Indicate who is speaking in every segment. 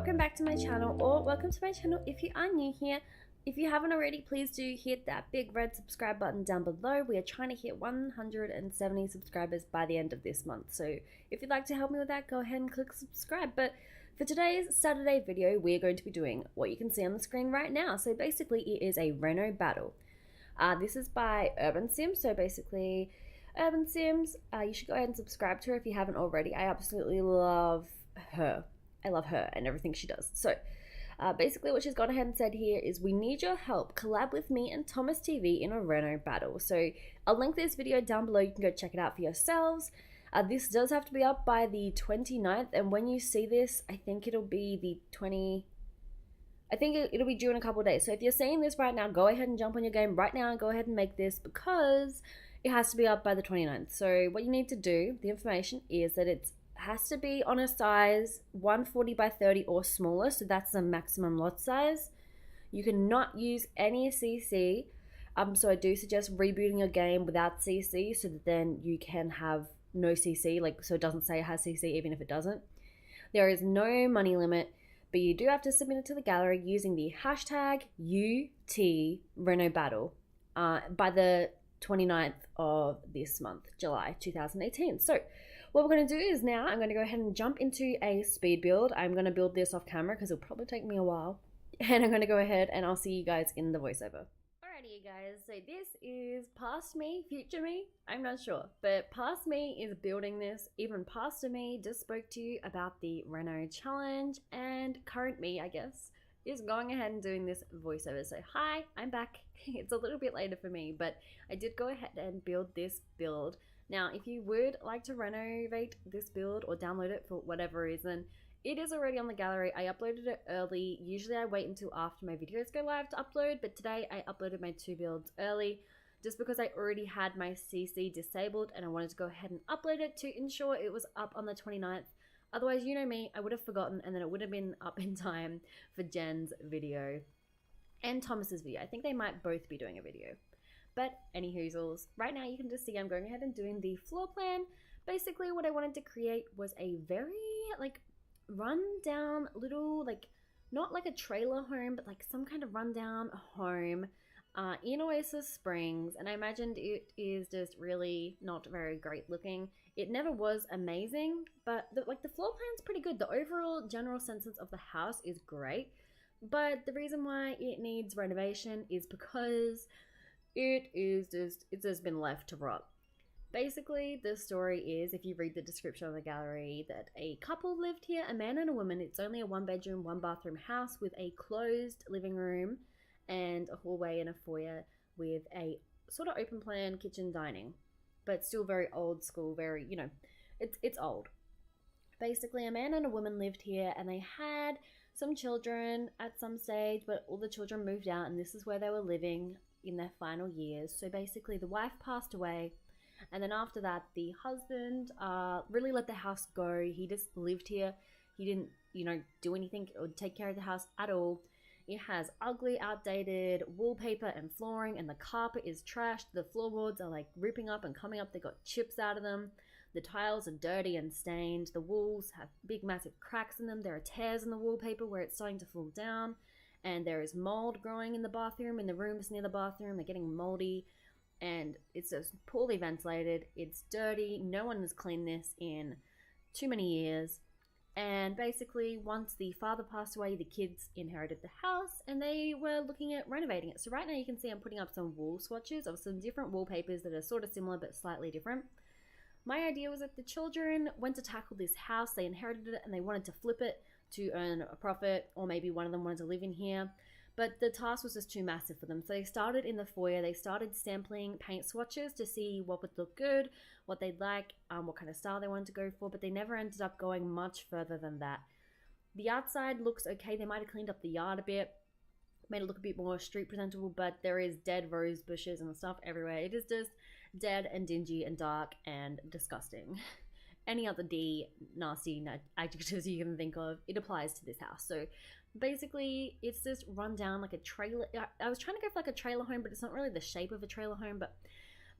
Speaker 1: welcome back to my channel, or welcome to my channel if you are new here. If you haven't already, please do hit that big red subscribe button down below. We are trying to hit 170 subscribers by the end of this month, so if you'd like to help me with that, go ahead and click subscribe. But for today's Saturday video, we're going to be doing what you can see on the screen right now. So basically it is a Reno battle. This is by UrbanSims, so basically Urban Sims, you should go ahead and subscribe to her if you haven't already. I absolutely love her. I love her and everything she does. So basically what she's gone ahead and said here is, we need your help. Collab with me and ThomasTv in a Reno battle. So I'll link this video down below. You can go check it out for yourselves. This does have to be up by the 29th. And when you see this, I think it'll be the it'll be due in a couple of days. So if you're seeing this right now, go ahead and jump on your game right now and go ahead and make this, because it has to be up by the 29th. So what you need to do, the information is that it has to be on a size 140 by 30 or smaller. So that's the maximum lot size. You cannot use any CC. So I do suggest rebooting your game without CC, so that then you can have no CC, so it doesn't say it has CC even if it doesn't. There is no money limit, but you do have to submit it to the gallery using the hashtag UTRENOBATTLE by the 29th of this month, July 2018. So what we're going to do is now I'm going to go ahead and jump into a speed build. I'm going to build this off camera because it'll probably take me a while. And I'm going to go ahead and I'll see you guys in the voiceover. Alrighty, you guys. So this is past me, future me. I'm not sure. But past me is building this. Even past me just spoke to you about the Reno challenge. And current me, I guess, is going ahead and doing this voiceover. So hi, I'm back. It's a little bit later for me, but I did go ahead and build this build. Now, if you would like to renovate this build or download it for whatever reason, it is already on the gallery. I uploaded it early. Usually I wait until after my videos go live to upload, but today I uploaded my 2 builds early just because I already had my CC disabled and I wanted to go ahead and upload it to ensure it was up on the 29th. Otherwise, you know me, I would have forgotten and then it would have been up in time for Jen's video and Thomas's video. I think they might both be doing a video. But anywhoozles, right now you can just see I'm going ahead and doing the floor plan. Basically what I wanted to create was a very run down little, not like a trailer home, but some kind of rundown home in Oasis Springs. And I imagined it is just really not very great looking. It never was amazing, but the floor plan's pretty good. The overall general sense of the house is great. But the reason why it needs renovation is because it's just been left to rot. Basically, the story is, if you read the description on the gallery, that a couple lived here, a man and a woman. It's only a 1-bedroom, 1-bathroom house with a closed living room and a hallway and a foyer with a sort of open plan kitchen dining, but still very old school, very, it's old. Basically, a man and a woman lived here and they had some children at some stage, but all the children moved out and this is where they were living in their final years. So basically the wife passed away, and then after that the husband really let the house go. He just lived here. He didn't do anything or take care of the house at all. It has ugly, outdated wallpaper and flooring, and the carpet is trashed. The floorboards are ripping up and coming up. They got chips out of them. The tiles are dirty and stained. The walls have big massive cracks in them. There are tears in the wallpaper where it's starting to fall down. And there is mold growing in the bathroom, in the rooms near the bathroom. They're getting moldy, and it's just poorly ventilated. It's dirty. No one has cleaned this in too many years. And basically, once the father passed away, the kids inherited the house, and they were looking at renovating it. So right now you can see I'm putting up some wall swatches of some different wallpapers that are sort of similar but slightly different. My idea was that the children went to tackle this house. They inherited it, and they wanted to flip it to earn a profit, or maybe one of them wanted to live in here, but the task was just too massive for them. So they started in the foyer. They started sampling paint swatches to see what would look good, what they'd like, what kind of style they wanted to go for, but they never ended up going much further than that. The outside looks okay. They might have cleaned up the yard a bit, made it look a bit more street presentable, but there is dead rose bushes and stuff everywhere. It is just dead and dingy and dark and disgusting. Any other nasty adjectives you can think of, it applies to this house. So basically it's just run down like a trailer. I was trying to go for a trailer home, but it's not really the shape of a trailer home. But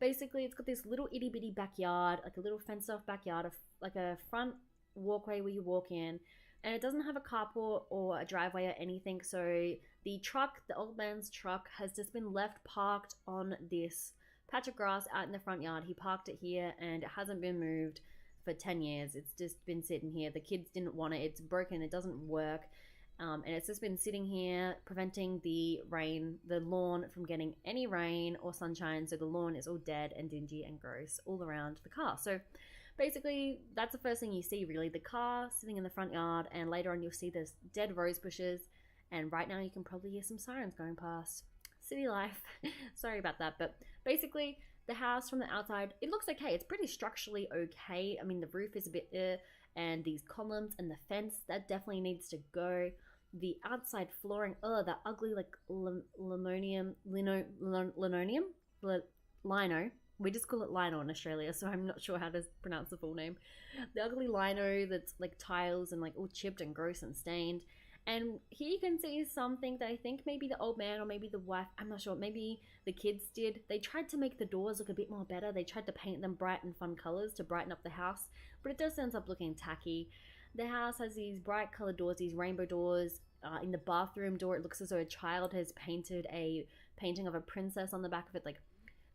Speaker 1: basically it's got this little itty bitty backyard, a little fenced off backyard, of a front walkway where you walk in, and it doesn't have a carport or a driveway or anything. So the truck, the old man's truck, has just been left parked on this patch of grass out in the front yard. He parked it here and it hasn't been moved for 10 years. It's just been sitting here. The kids didn't want it. It's broken. It doesn't work. And it's just been sitting here preventing the lawn from getting any rain or sunshine. So the lawn is all dead and dingy and gross all around the car. So basically, that's the first thing you see, really. The car sitting in the front yard, and later on you'll see there's dead rose bushes. And right now you can probably hear some sirens going past. City life. Sorry about that. But basically, the house from the outside, it looks okay. It's pretty structurally okay. I mean, the roof is a bit and these columns and the fence, that definitely needs to go. The outside flooring, that ugly like linoleum, lino. We just call it lino in Australia, so I'm not sure how to pronounce the full name. The ugly lino that's like tiles and like all chipped and gross and stained. And here you can see something that I think maybe the old man or maybe the wife, I'm not sure, maybe the kids did. They tried to make the doors look a bit more better. They tried to paint them bright and fun colors to brighten up the house, but it does end up looking tacky. The house has these bright colored doors, these rainbow doors. In the bathroom door, it looks as though a child has painted a painting of a princess on the back of it. Like,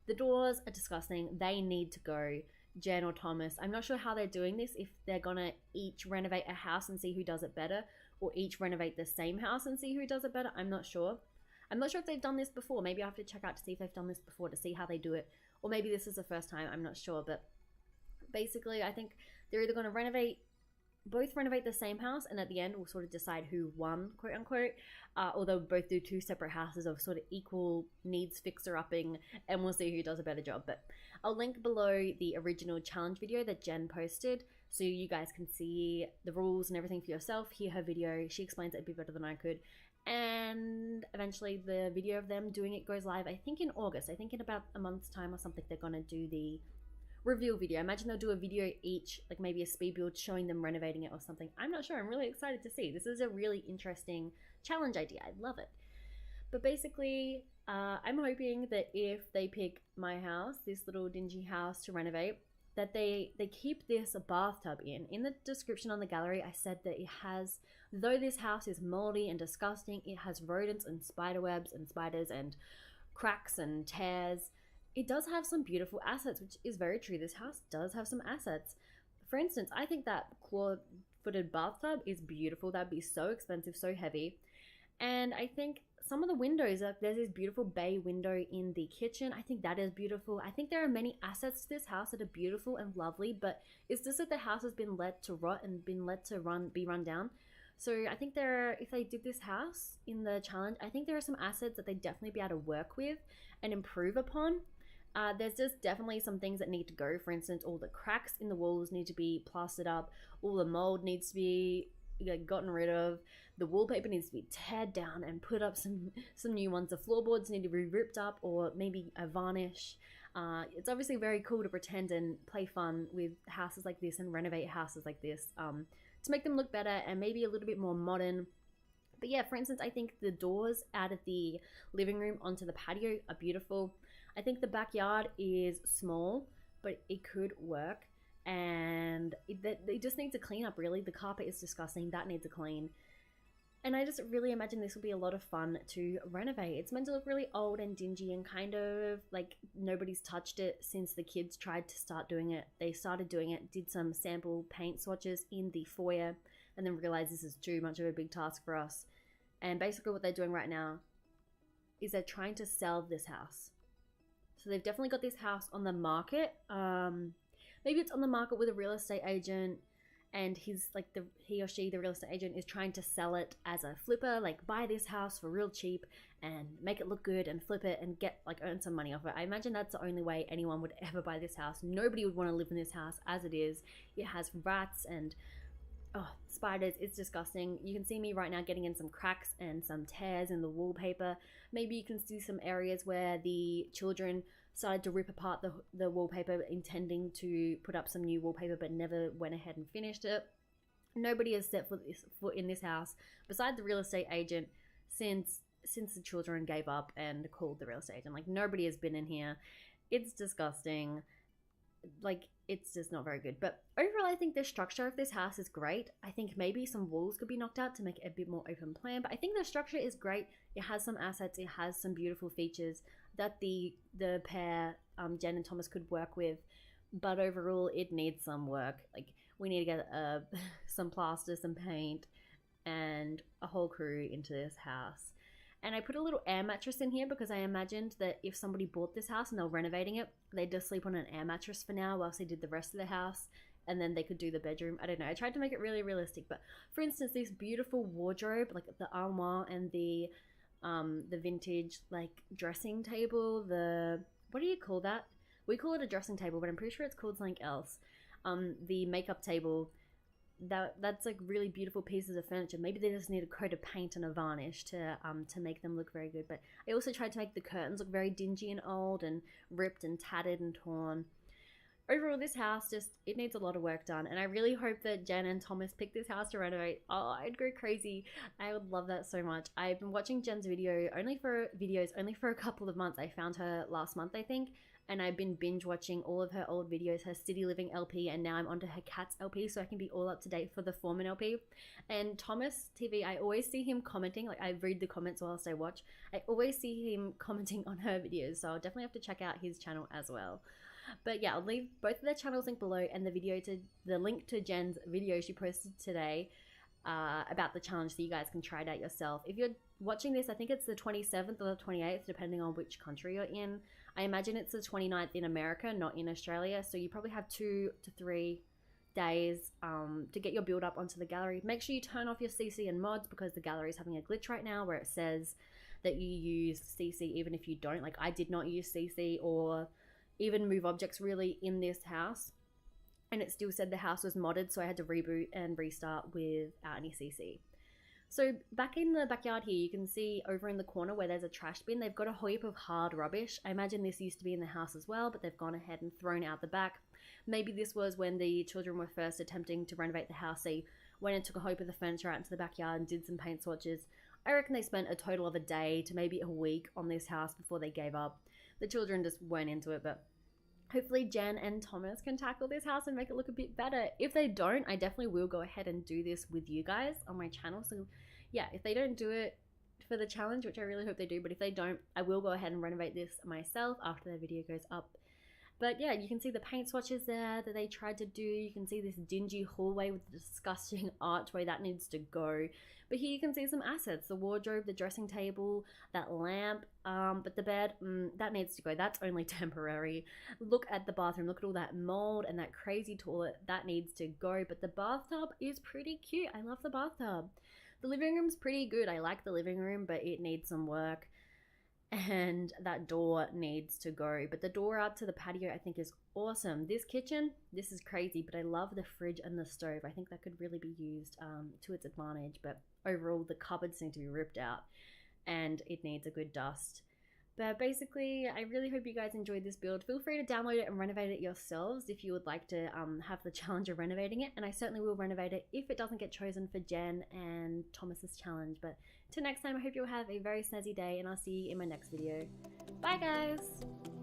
Speaker 1: the doors are disgusting. They need to go. Jen or Thomas, I'm not sure how they're doing this, if they're gonna each renovate a house and see who does it better, or each renovate the same house and see who does it better. I'm not sure. I'm not sure if they've done this before. Maybe I have to check out to see if they've done this before to see how they do it, or maybe this is the first time. I'm not sure. But basically, I think they're either going to both renovate the same house, and at the end we'll sort of decide who won, quote unquote, or they'll both do two separate houses of sort of equal needs fixer-upping, and we'll see who does a better job. But I'll link below the original challenge video that Jen posted, so you guys can see the rules and everything for yourself, hear her video. She explains it a bit better than I could, and eventually the video of them doing it goes live, I think in August. I think in about a month's time or something they're going to do the reveal video. I imagine they'll do a video each, like maybe a speed build showing them renovating it or something. I'm not sure. I'm really excited to see. This is a really interesting challenge idea. I love it. But basically, I'm hoping that if they pick my house, this little dingy house to renovate, that they keep this bathtub in. In the description on the gallery, I said that it has, though this house is moldy and disgusting, it has rodents and spider webs and spiders and cracks and tears. It does have some beautiful assets, which is very true. This house does have some assets. For instance, I think that claw-footed bathtub is beautiful. That'd be so expensive, so heavy. And I think some of the windows, there's this beautiful bay window in the kitchen. I think that is beautiful. I think there are many assets to this house that are beautiful and lovely, but it's just that the house has been let to rot and been let to be run down. So I think if they did this house in the challenge, I think there are some assets that they'd definitely be able to work with and improve upon. There's just definitely some things that need to go. For instance, all the cracks in the walls need to be plastered up. All the mold needs to be gotten rid of. The wallpaper needs to be teared down and put up some new ones. The floorboards need to be ripped up or maybe a varnish. It's obviously very cool to pretend and play fun with houses like this and renovate houses like this to make them look better and maybe a little bit more modern. But yeah, for instance, I think the doors out of the living room onto the patio are beautiful. I think the backyard is small, but it could work, and they just need to clean up, really. The carpet is disgusting. That needs a clean. And I just really imagine this will be a lot of fun to renovate. It's meant to look really old and dingy and kind of like nobody's touched it since the kids tried to start doing it. They started doing it, did some sample paint swatches in the foyer, and then realized this is too much of a big task for us. And basically what they're doing right now is they're trying to sell this house. So they've definitely got this house on the market. Maybe it's on the market with a real estate agent, and he or she, the real estate agent, is trying to sell it as a flipper, like buy this house for real cheap and make it look good and flip it and earn some money off it. I imagine that's the only way anyone would ever buy this house. Nobody would want to live in this house as it is. It has rats and spiders. It's disgusting. You can see me right now getting in some cracks and some tears in the wallpaper. Maybe you can see some areas where the children started to rip apart the wallpaper, intending to put up some new wallpaper, but never went ahead and finished it. Nobody has set foot in this house besides the real estate agent since the children gave up and called the real estate agent. Like, nobody has been in here. It's disgusting. like it's just not very good. But overall, I think the structure of this house is great. I think maybe some walls could be knocked out to make it a bit more open plan, but I think the structure is great. It has some assets, it has some beautiful features that the pair, Jen and Thomas, could work with. But overall, it needs some work. Like, we need to get some plaster, some paint, and a whole crew into this house. And I put a little air mattress in here because I imagined that if somebody bought this house and they were renovating it, they'd just sleep on an air mattress for now whilst they did the rest of the house, and then they could do the bedroom. I don't know. I tried to make it really realistic, but for instance, this beautiful wardrobe, like the armoire and the vintage like dressing table, what do you call that? We call it a dressing table, but I'm pretty sure it's called something else. The makeup table, that's like really beautiful pieces of furniture. Maybe they just need a coat of paint and a varnish to make them look very good. But I also tried to make the curtains look very dingy and old and ripped and tattered and torn. Overall, this house it needs a lot of work done, and I really hope that Jen and Thomas pick this house to renovate. Oh, I'd go crazy. I would love that so much. I've been watching Jen's videos only for a couple of months. I found her last month, I think, and I've been binge watching all of her old videos, her city living LP, and now I'm onto her cats LP, so I can be all up to date for the Foreman LP. And ThomasTv, I always see him commenting, like I read the comments whilst I watch. I always see him commenting on her videos, so I'll definitely have to check out his channel as well. But yeah, I'll leave both of their channels linked below, and the link to Jen's video she posted today about the challenge, so you guys can try it out yourself. If you're watching this, I think it's the 27th or the 28th, depending on which country you're in. I imagine it's the 29th in America, not in Australia, so you probably have 2 to 3 days to get your build up onto the gallery. Make sure you turn off your CC and mods, because the gallery is having a glitch right now where it says that you use CC even if you don't. Like, I did not use CC or even move objects really in this house, and it still said the house was modded, so I had to reboot and restart without any CC. So back in the backyard here, you can see over in the corner where there's a trash bin, they've got a whole heap of hard rubbish. I imagine this used to be in the house as well, but they've gone ahead and thrown out the back. Maybe this was when the children were first attempting to renovate the house. They went and took a whole heap of the furniture out into the backyard and did some paint swatches. I reckon they spent a total of a day to maybe a week on this house before they gave up. The children just weren't into it, but hopefully Jen and Thomas can tackle this house and make it look a bit better. If they don't, I definitely will go ahead and do this with you guys on my channel. So yeah, if they don't do it for the challenge, which I really hope they do, but if they don't, I will go ahead and renovate this myself after the video goes up. But yeah, you can see the paint swatches there that they tried to do. You can see this dingy hallway with the disgusting archway that needs to go. But here you can see some assets, the wardrobe, the dressing table, that lamp, but the bed, that needs to go. That's only temporary. Look at the bathroom. Look at all that mold and that crazy toilet. That needs to go. But the bathtub is pretty cute. I love the bathtub. The living room's pretty good. I like the living room, but it needs some work. And that door needs to go. But the door out to the patio I think is awesome. This kitchen, this is crazy, but I love the fridge and the stove. I think that could really be used to its advantage. But overall, the cupboards need to be ripped out and it needs a good dust. But basically, I really hope you guys enjoyed this build. Feel free to download it and renovate it yourselves if you would like to have the challenge of renovating it. And I certainly will renovate it if it doesn't get chosen for Jen and Thomas's challenge. But till next time, I hope you'll have a very snazzy day, and I'll see you in my next video. Bye, guys!